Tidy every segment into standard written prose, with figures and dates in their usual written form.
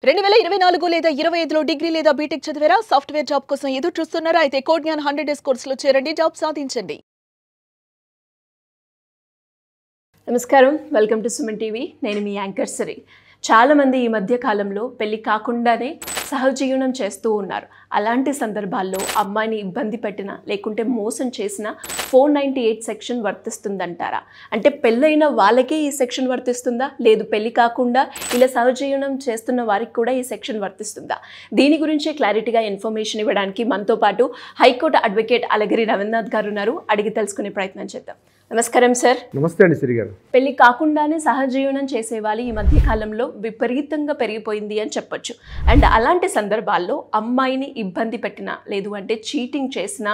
2024 లేదా 25లో డిగ్రీ లేదా బీటెక్ చదివారా? సాఫ్ట్వేర్ జాబ్ కోసం ఎదురు చూస్తున్నారా? అయితే కోడ్ జ్ఞాన్ 100 డేస్ కోర్సులో చేరండి, జాబ్ సాధించండి. నమస్కారం, వెల్కమ్ టు సుమన్ టీవీ. నేను మీ యాంకర్ సిరి. చాలామంది ఈ మధ్య కాలంలో పెళ్లి కాకుండానే సహజీవనం చేస్తూ ఉన్నారు. అలాంటి సందర్భాల్లో అమ్మాయిని ఇబ్బంది పెట్టిన లేకుంటే మోసం చేసిన 498 సెక్షన్ వర్తిస్తుందంటారా? అంటే పెళ్ళైన వాళ్ళకే ఈ సెక్షన్ వర్తిస్తుందా, లేదు పెళ్లి కాకుండా ఇలా సహజీవనం చేస్తున్న వారికి కూడా ఈ సెక్షన్ వర్తిస్తుందా? దీని గురించి క్లారిటీగా ఇన్ఫర్మేషన్ ఇవ్వడానికి మనతో పాటు హైకోర్టు అడ్వకేట్ అలగిరి రవీంద్రనాథ్ గారు ఉన్నారు. అడిగి తెలుసుకునే ప్రయత్నం చేద్దాం. నమస్కారం సార్. నమస్తే అండి సిరి గారు. పెళ్లి కాకుండానే సహజీవనం చేసే వాళ్ళు ఈ మధ్య కాలంలో విపరీతంగా పెరిగిపోయింది అని చెప్పొచ్చు. అండ్ అలాంటి సందర్భాల్లో అమ్మాయిని ఇబ్బంది పెట్టిన లేదు అంటే చీటింగ్ చేసిన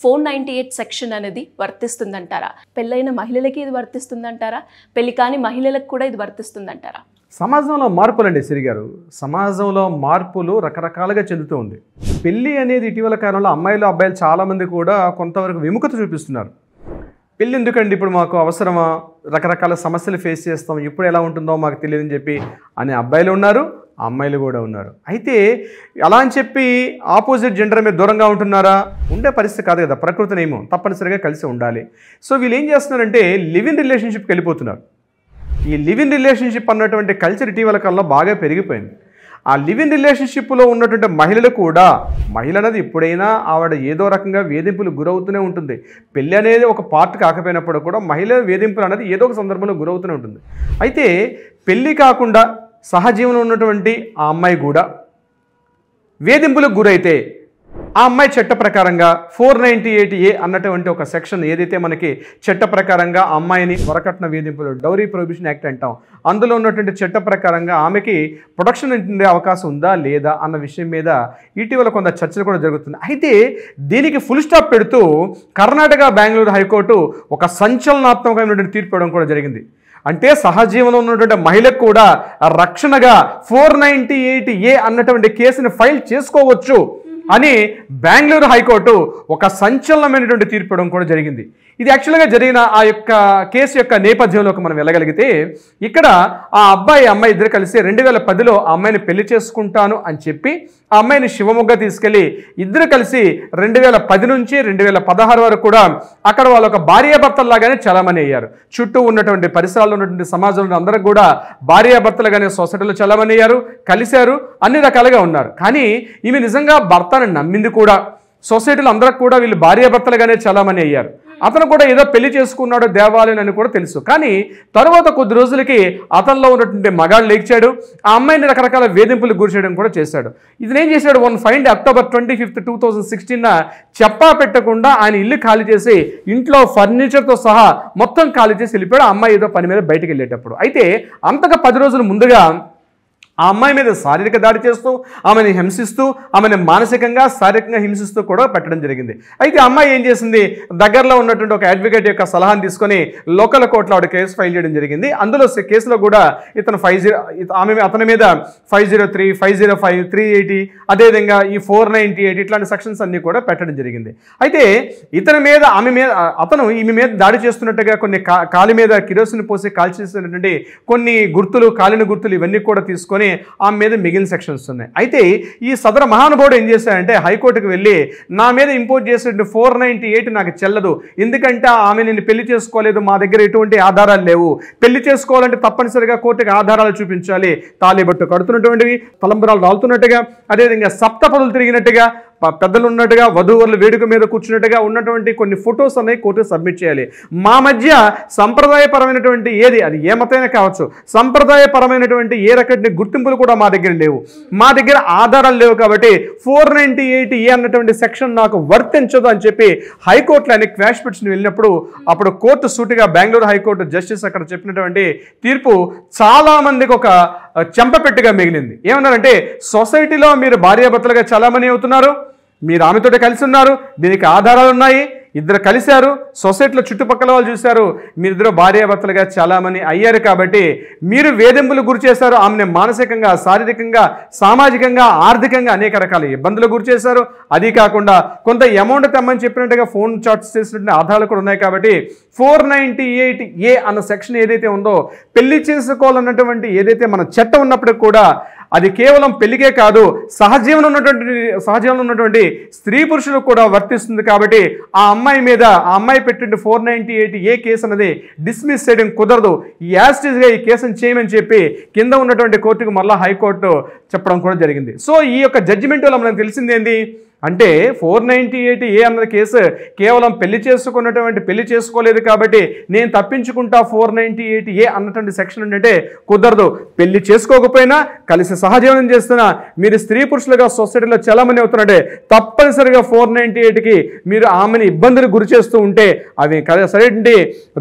498 సెక్షన్ అనేది వర్తిస్తుందంటారా? పెళ్ళైన మహిళలకి ఇది వర్తిస్తుందంటారా? పెళ్లి కాని మహిళలకు కూడా ఇది వర్తిస్తుందంటారా? సమాజంలో మార్పులండి సిరి గారు. సమాజంలో మార్పులు రకరకాలుగా చెందుతూ ఉంది. పెళ్ళి అనేది ఇటీవల కాలంలో అమ్మాయిలు అబ్బాయిలు చాలామంది కూడా కొంతవరకు విముఖత చూపిస్తున్నారు. పెళ్ళి ఎందుకండి, ఇప్పుడు మాకు అవసరమా, రకరకాల సమస్యలు ఫేస్ చేస్తాం, ఇప్పుడు ఎలా ఉంటుందో మాకు తెలియదని చెప్పి అనే అబ్బాయిలు ఉన్నారు, అమ్మాయిలు కూడా ఉన్నారు. అయితే అలా అని చెప్పి ఆపోజిట్ జెండర్ మీద దూరంగా ఉంటున్నారా? ఉండే పరిస్థితి కాదు కదా, ప్రకృతి నియమం, తప్పనిసరిగా కలిసి ఉండాలి. సో వీళ్ళు ఏం చేస్తున్నారంటే లివ్ ఇన్ రిలేషన్షిప్కి వెళ్ళిపోతున్నారు. ఈ లివ్ ఇన్ రిలేషన్షిప్ అన్నటువంటి కల్చర్ ఇటీవల కాలంలో బాగా పెరిగిపోయింది. ఆ లివ్ ఇన్ రిలేషన్షిప్లో ఉన్నటువంటి మహిళలు కూడా, మహిళ అనేది ఎప్పుడైనా ఆవిడ ఏదో రకంగా వేధింపులు గురవుతూనే ఉంటుంది. పెళ్ళి అనేది ఒక పార్ట్ కాకపోయినప్పుడు కూడా మహిళ వేధింపులు అనేది ఏదో ఒక సందర్భంలో గురవుతూనే ఉంటుంది. అయితే పెళ్ళి కాకుండా సహజీవనం ఉన్నటువంటి ఆ అమ్మాయి కూడా వేధింపులకు గురైతే ఆ అమ్మాయి చట్ట ప్రకారంగా 498A అన్నటువంటి ఒక సెక్షన్ ఏదైతే మనకి చట్ట ప్రకారంగా అమ్మాయిని వరకట్న వేధింపులు, డౌరీ ప్రొహిబిషన్ యాక్ట్ అంటాం, అందులో ఉన్నటువంటి చట్ట ప్రకారంగా ఆమెకి ప్రొటెక్షన్ ఉండే అవకాశం ఉందా లేదా అన్న విషయం మీద ఇటీవల కొంత చర్చలు కూడా జరుగుతుంది. అయితే దీనికి ఫుల్ స్టాప్ పెడుతూ కర్ణాటక బెంగళూరు హైకోర్టు ఒక సంచలనాత్మకమైనటువంటి తీర్పు ఇవ్వడం కూడా జరిగింది. అంటే సహజీవనం ఉన్నటువంటి మహిళకు కూడా రక్షణగా 498A అన్నటువంటి కేసుని ఫైల్ చేసుకోవచ్చు అని బెంగళూరు హైకోర్టు ఒక సంచలనమైనటువంటి తీర్పు ఇవ్వడం కూడా జరిగింది. ఇది యాక్చువల్గా జరిగిన ఆ యొక్క కేసు యొక్క నేపథ్యంలోకి మనం వెళ్ళగలిగితే, ఇక్కడ ఆ అమ్మాయి ఇద్దరు కలిసి 2010లో ఆ అమ్మాయిని పెళ్లి చేసుకుంటాను అని చెప్పి ఆ అమ్మాయిని శివమొగ్గ తీసుకెళ్లి ఇద్దరు కలిసి 2010 నుంచి 2016 వరకు కూడా అక్కడ వాళ్ళు ఒక భార్యాభర్తల్లాగానే చలామణి అయ్యారు. చుట్టూ ఉన్నటువంటి పరిసరాల్లో ఉన్నటువంటి సమాజంలో అందరూ కూడా భార్యాభర్తలుగానే సొసైటీలో చలామణి అయ్యారు, కలిశారు, అన్ని రకాలుగా ఉన్నారు. కానీ ఈమె నిజంగా భర్తను నమ్మింది కూడా, సొసైటీలో అందరికి కూడా వీళ్ళు భార్యాభర్తలుగానే చలామణి అయ్యారు. అతను కూడా ఏదో పెళ్లి చేసుకున్నాడు దేవాలయం అని కూడా తెలుసు. కానీ తర్వాత కొద్ది రోజులకి అతనిలో ఉన్నటువంటి మగాడు లేచాడు, ఆ అమ్మాయిని రకరకాల వేధింపులు గురి చేయడం కూడా చేశాడు. ఇతనేం చేశాడు, అక్టోబర్ 25, 2016 చెప్పా పెట్టకుండా ఆయన ఇల్లు ఖాళీ చేసి ఇంట్లో ఫర్నిచర్తో సహా మొత్తం ఖాళీ చేసి వెళ్ళిపోయాడు ఆ అమ్మాయి ఏదో పని మీద బయటకు వెళ్ళేటప్పుడు. అయితే అంతగా 10 రోజుల ముందుగా ఆ అమ్మాయి మీద శారీరక దాడి చేస్తూ, ఆమెను హింసిస్తూ, ఆమెను మానసికంగా శారీరకంగా హింసిస్తూ కూడా పెట్టడం జరిగింది. అయితే అమ్మాయి ఏం చేసింది, దగ్గరలో ఉన్నటువంటి ఒక అడ్వకేట్ యొక్క సలహాను తీసుకొని లోకల్ కోర్టులో ఆవిడ కేసు ఫైల్ చేయడం జరిగింది. అందులో కేసులో కూడా అతని మీద 503, 505, 380, అదేవిధంగా ఈ 498 ఇట్లాంటి సెక్షన్స్ అన్ని కూడా పెట్టడం జరిగింది. అయితే అతను ఈమె మీద దాడి చేస్తున్నట్టుగా కొన్ని కాలి మీద కిరోసిన్ పోసి కాల్చేసినటువంటి కొన్ని గుర్తులు, కాలిన గుర్తులు ఇవన్నీ కూడా తీసుకొని ఆమె మీద మిగిలిన సెక్షన్స్ ఉన్నాయి. అయితే ఈ సదర మహానుభావుడు ఏం చేశాడంటే హైకోర్టుకు వెళ్ళి నా మీద ఇంపోజ్ చేసే 498 నాకు చెల్లదు, ఎందుకంటే ఆమె నేను పెళ్లి చేసుకోలేదు, మా దగ్గర ఎటువంటి ఆధారాలు లేవు, పెళ్లి చేసుకోవాలంటే తప్పనిసరిగా కోర్టుకి ఆధారాలు చూపించాలి, తాళిబట్టు కడుతున్నటువంటివి, తలంబరాలు రాలుతున్నట్టుగా, అదేవిధంగా సప్తపదులు తిరిగినట్టుగా, పెద్దలు ఉన్నట్టుగా, వధూవరులు వేడుక మీద కూర్చున్నట్టుగా ఉన్నటువంటి కొన్ని ఫొటోస్ అనేవి కోర్టు సబ్మిట్ చేయాలి. మా మధ్య సంప్రదాయపరమైనటువంటి ఏది, అది ఏ మతమైనా కావచ్చు, సంప్రదాయపరమైనటువంటి ఏ రకమైన గుర్తింపులు కూడా మా దగ్గర లేవు, మా దగ్గర ఆధారాలు లేవు, కాబట్టి 498A అన్నటువంటి సెక్షన్ నాకు వర్తించదు అని చెప్పి హైకోర్టులో ఆయన క్వాష్ పిటిషన్ వెళ్ళినప్పుడు అప్పుడు కోర్టు సూటిగా బెంగళూరు హైకోర్టు జస్టిస్ అక్కడ చెప్పినటువంటి తీర్పు చాలా మందికి ఒక చెంపపెట్టుగా మిగిలింది. ఏమన్నారంటే, సొసైటీలో మీరు భార్యాభర్తలుగా చలామణి అవుతున్నారు, మీరు ఆమెతోటి కలిసి ఉన్నారు, దీనికి ఆధారాలు ఉన్నాయి, ఇద్దరు కలిశారు, సొసైటీలో చుట్టుపక్కల వాళ్ళు చూశారు, మీరిద్దరు భార్యాభర్తలుగా చాలామంది అయ్యారు, కాబట్టి మీరు వేధింపులు గురి చేశారు, ఆమెను మానసికంగా, శారీరకంగా, సామాజికంగా, ఆర్థికంగా అనేక రకాల ఇబ్బందులు గురి చేశారు. అది కాకుండా కొంత అమౌంట్ తెమ్మని చెప్పినట్టుగా ఫోన్ చార్ట్స్ చేసినట్టు ఆధారాలు కూడా ఉన్నాయి. కాబట్టి 498A అన్న సెక్షన్ ఏదైతే ఉందో, పెళ్లి చేసుకోవాలన్నటువంటి ఏదైతే మన చట్టం ఉన్నప్పటికీ కూడా అది కేవలం పెళ్లికే కాదు, సహజీవనం ఉన్నటువంటి స్త్రీ పురుషులకు కూడా వర్తిస్తుంది. కాబట్టి ఆ అమ్మాయి మీద ఆ అమ్మాయి పెట్టిన 498A కేసు అనేది డిస్మిస్ చేయడం కుదరదు. ఈ యాస్టిస్గా ఈ కేసును చేయమని చెప్పి కింద ఉన్నటువంటి కోర్టుకు మళ్ళీ హైకోర్టు చెప్పడం కూడా జరిగింది. సో ఈ యొక్క జడ్జిమెంట్ వల్ల మనకు తెలిసింది ఏంటి అంటే 498A అన్నది కేసు కేవలం పెళ్లి చేసుకోలేదు కాబట్టి నేను తప్పించుకుంటా 498A అన్నటువంటి సెక్షన్ ఏంటంటే కుదరదు. పెళ్లి చేసుకోకపోయినా కలిసి సహజీవనం చేస్తున్నా మీరు స్త్రీ పురుషులుగా సొసైటీలో చలామణి అవుతున్నారంటే తప్పనిసరిగా 498కి మీరు ఆమెని ఇబ్బందులకు గురి చేస్తూ ఉంటే అవి సరైన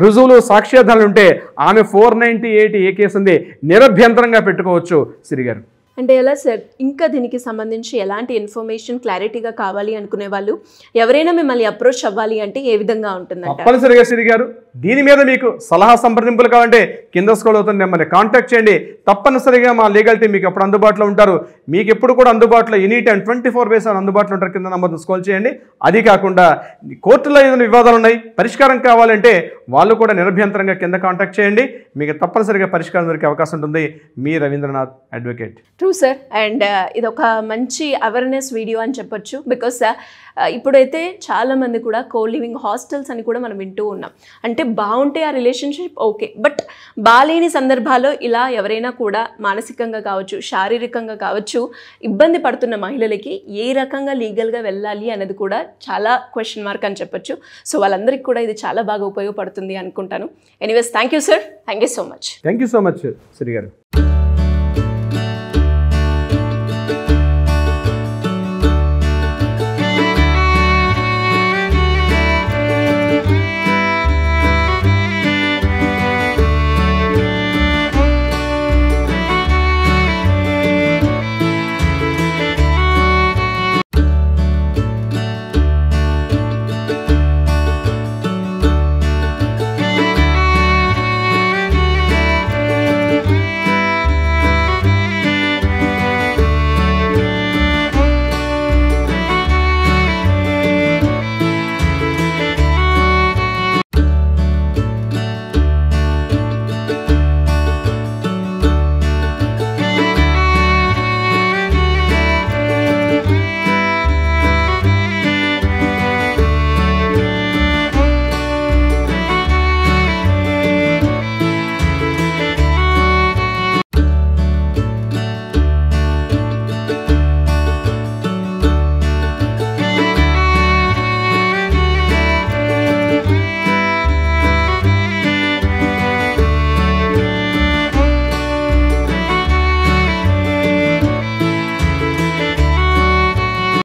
రుజువులు సాక్ష్యాధారాలు ఉంటే ఆమె 498A కేసు ఉంది నిరభ్యంతరంగా పెట్టుకోవచ్చు సిరిగారు. అంటే ఎలా సార్, ఇంకా దీనికి సంబంధించి ఎలాంటి ఇన్ఫర్మేషన్ క్లారిటీగా కావాలి అనుకునే వాళ్ళు ఎవరైనా మిమ్మల్ని అప్రోచ్ అవ్వాలి అంటే ఏ విధంగా ఉంటుందంట? తప్పనిసరిగా సిరి గారు, దీని మీద మీకు సలహా సంప్రదింపులు కావాలంటే కింద స్క్రోల్ అవుతుంది నెంబర్ని కాంటాక్ట్ చేయండి. తప్పనిసరిగా మా లీగల్ టీం మీకు ఎప్పుడు అందుబాటులో ఉంటారు. మీకు ఎప్పుడు కూడా అందుబాటులో ఎనీ టైం 24/7 అందుబాటులో ఉంటారు. కింద నంబర్ని స్క్రోల్ చేయండి. అది కాకుండా కోర్టులో ఏదైనా వివాదాలు ఉన్నాయి, పరిష్కారం కావాలంటే వాళ్ళు కూడా నిరభ్యంతరంగా కింద కాంటాక్ట్ చేయండి. మీకు తప్పనిసరిగా పరిష్కారం దొరికే అవకాశం ఉంటుంది. మీ Ravindranath advocate. True sir. And ఇది ఒక మంచి అవేర్నెస్ వీడియో అని చెప్పొచ్చు. బికాస్ ఇప్పుడైతే చాలామంది కూడా కో లివింగ్ హాస్టల్స్ అని కూడా మనం వింటూ ఉన్నాం. అంటే బాగుంటే ఆ రిలేషన్షిప్ ఓకే, బట్ బాలేని సందర్భాల్లో ఇలా ఎవరైనా కూడా మానసికంగా కావచ్చు, శారీరకంగా కావచ్చు ఇబ్బంది పడుతున్న మహిళలకి ఏ రకంగా లీగల్గా వెళ్ళాలి అనేది కూడా చాలా క్వశ్చన్ మార్క్ అని చెప్పొచ్చు. సో వాళ్ళందరికీ కూడా ఇది చాలా బాగా ఉపయోగపడుతుంది అనుకుంటాను. Anyways thank you sir, thank you so much. Thank you so much Shri గారు.